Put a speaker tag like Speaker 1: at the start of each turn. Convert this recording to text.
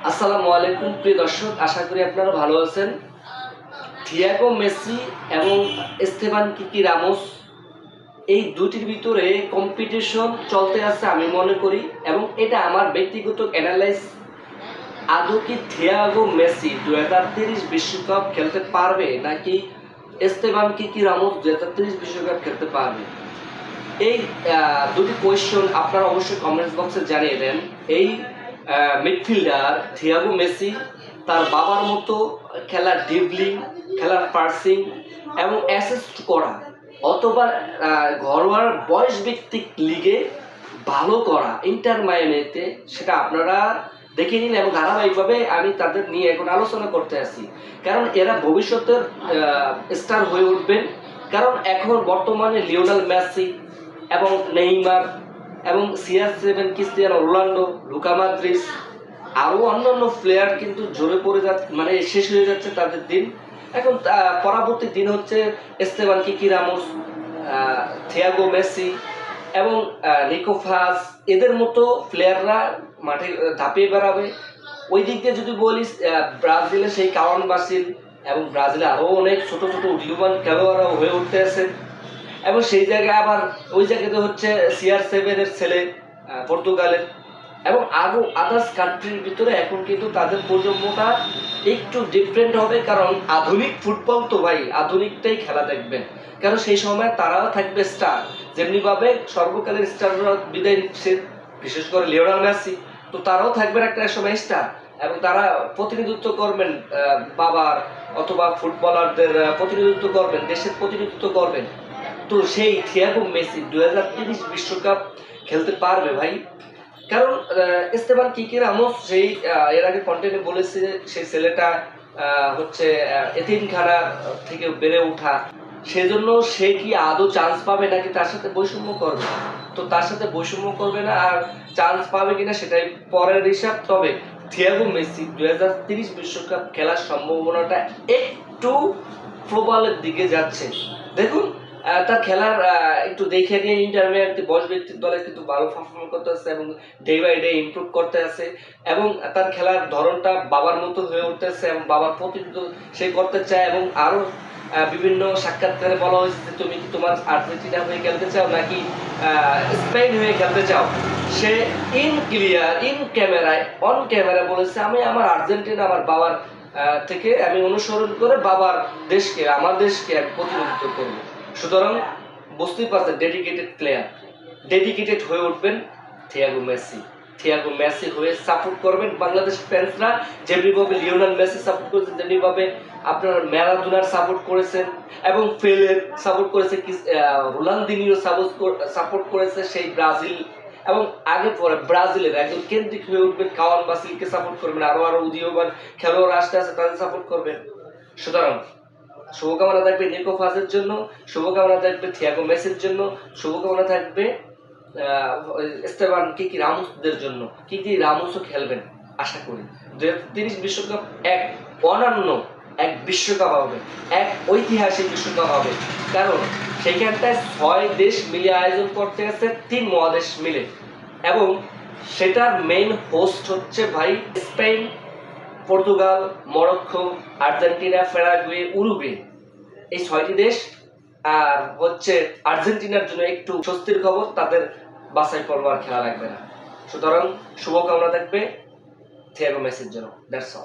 Speaker 1: আসসালামু আলাইকুম প্রিয় দর্শক, আশা করি আপনারা ভালো আছেন। থিয়াগো মেসি এবং এস্তেবান কিকি রামোস এই দুটির ভিতরে কম্পিটিশন চলতে আছে আমি মনে করি, এবং এটা আমার ব্যক্তিগত অ্যানালাইজ। আদৌ কি থিয়াগো মেসি 2030 বিশ্বকাপ খেলতে পারবে, নাকি এস্তেবান কিকি রামোস 2030 বিশ্বকাপ খেলতে পারবে? এই দুটি কোয়েশ্চন আপনারা অবশ্যই কমেন্টস বক্সে জানিয়ে দেন। এই মিডফিল্ডার থিয়াগো মেসি তার বাবার মতো খেলার ড্রিবলিং, খেলার পার্সিং এবং অ্যাসিস্ট করা, অথবা ঘরোয়া বয়স ভিত্তিক লিগে ভালো করা ইন্টার মায়ামিতে, সেটা আপনারা দেখে নিন। এবং ধারাবাহিকভাবে আমি তাদের নিয়ে এখন আলোচনা করতে আসি, কারণ এরা ভবিষ্যতের স্টার হয়ে উঠবেন। কারণ এখন বর্তমানে লিওনেল মেসি এবং নেইমার এবং CR7 Cristiano Ronaldo, Luka Modric, আরও অন্যান্য প্লেয়ার কিন্তু ঝরে পড়ে যাচ্ছে, মানে শেষ হয়ে যাচ্ছে তাদের দিন। এখন পরবর্তী দিন হচ্ছে এস্তেবান কিকি রামোস, থিয়াগো মেসি এবং নিকো ফাস, এদের মতো প্লেয়াররা মাঠে ধাপিয়ে বেড়াবে। ওই দিক দিয়ে যদি বলিস, ব্রাজিলের সেই কাওয়ান বাসিল এবং ব্রাজিলে আরও অনেক ছোট ছোট উদীয়মান খেলোয়াড়রাও হয়ে উঠতে আছেন। এবং সেই জায়গায় আবার ওই জায়গাতে হচ্ছে CR7 এর ছেলে পর্তুগালের, এবং আরও আদার্স কান্ট্রির ভিতরে এখন কিন্তু তাদের প্রজন্মটা একটু ডিফারেন্ট হবে। কারণ আধুনিক ফুটবল তো ভাই, আধুনিকটাই খেলা দেখবেন। কারণ সেই সময় তারাও থাকবে স্টার, যেমনিভাবে সর্বকালের স্টাররা বিদায় নিচ্ছে, বিশেষ করে লিওনেল মেসি, তো তারাও থাকবেন একটা সময় স্টার। এবং তারা প্রতিনিধিত্ব করবেন বাবার অথবা ফুটবলারদের প্রতিনিধিত্ব করবেন, দেশের প্রতিনিধিত্ব করবেন। তো সেই থিয়াগো মেসি 2030 বিশ্বকাপ খেলতে পারবে ভাই? কারণ এস্তেবান কিকি রামোস সেই এর আগে কন্টেন্টে বলেছে সেই ছেলেটা হচ্ছে এতিমখানা থেকে বেড়ে ওঠা, সেজন্য সে কি আদৌ চান্স পাবে, নাকি তার সাথে বৈষম্য করবে? তো তার সাথে বৈষম্য করবে না, আর চান্স পাবে কিনা সেটাই পরের হিসাব। তবে থিয়াগো মেসি 2030 বিশ্বকাপ খেলার সম্ভাবনাটা একটু প্রবলের দিকে যাচ্ছে। দেখুন, তার খেলার একটু দেখে নিয়ে ইন্টার মিয়ামি বয়স ব্যক্তির দলে কিন্তু ভালো পারফর্ম করতে আছে এবং ডে বাই ডে ইমপ্রুভ করতে আছে, এবং তার খেলার ধরনটা বাবার মতো হয়ে উঠতেছে এবং বাবার প্রতিনিধিত্ব সে করতে চায়। এবং আরও বিভিন্ন সাক্ষাৎকারে বলা হয়েছে যে তুমি কি তোমার আর্জেন্টিনা হয়ে খেলতে চাও নাকি স্পেন হয়ে খেলতে চাও। সে ইন ক্লিয়ার, ইন ক্যামেরায়, অন ক্যামেরা বলেছে আমি আমার আর্জেন্টিনা, আমার বাবার থেকে আমি অনুসরণ করে বাবার দেশকে, আমার দেশকে আমি প্রতিনিধিত্ব করব। সুতরাং বুঝতেই পারছেন, ডেডিকেটেড প্লেয়ার, ডেডিকেটেড হয়ে উঠবেন থিয়াগো মেসি। থিয়াগো মেসি হয়ে সাপোর্ট করবেন বাংলাদেশ ফ্যান্সরা, যেমনিভাবে লিওনেল মেসি সাপোর্ট করেছেন, যেমনিভাবে আপনার ম্যারাডোনার সাপোর্ট করেছেন এবং পেলের সাপোর্ট করেছে, রোনালদিনিও সাপোর্ট করেছে সেই ব্রাজিল। এবং আগে পরে ব্রাজিলের একজন কেন্দ্রিক হয়ে উঠবেন, কাওয়ান বাসিলকে সাপোর্ট করবেন, আরো উদীয়মান খেলোয়াড় আসতে আছে তাদের সাপোর্ট করবেন। সুতরাং শুভকামনা থাকবে নিকো ফাজের জন্য, শুভকামনা থাকবে থিয়াগো মেসির জন্য, শুভকামনা থাকবে এস্তেবান কিকি রামোসদের জন্য। কিকি রামোসও খেলবেন আশা করি। 2030 বিশ্বকাপ এক অনন্য এক বিশ্বকাপ হবে, এক ঐতিহাসিক বিশ্বকাপ হবে। কারণ সেইখানটায় 6 দেশ মিলে আয়োজন করতে আছে, 3 মহাদেশ মিলে, এবং সেটার মেইন হোস্ট হচ্ছে ভাই Spain, Portugal, Morocco, Argentina, Paraguay, Uruguay, এই 6টি দেশ। আর হচ্ছে আর্জেন্টিনার জন্য একটু স্বস্তির খবর, তাদের বাছাই পর্ব আর খেলা লাগবে না। সুতরাং শুভকামনা থাকবে থিয়াগো মেসির জন্য। That's all.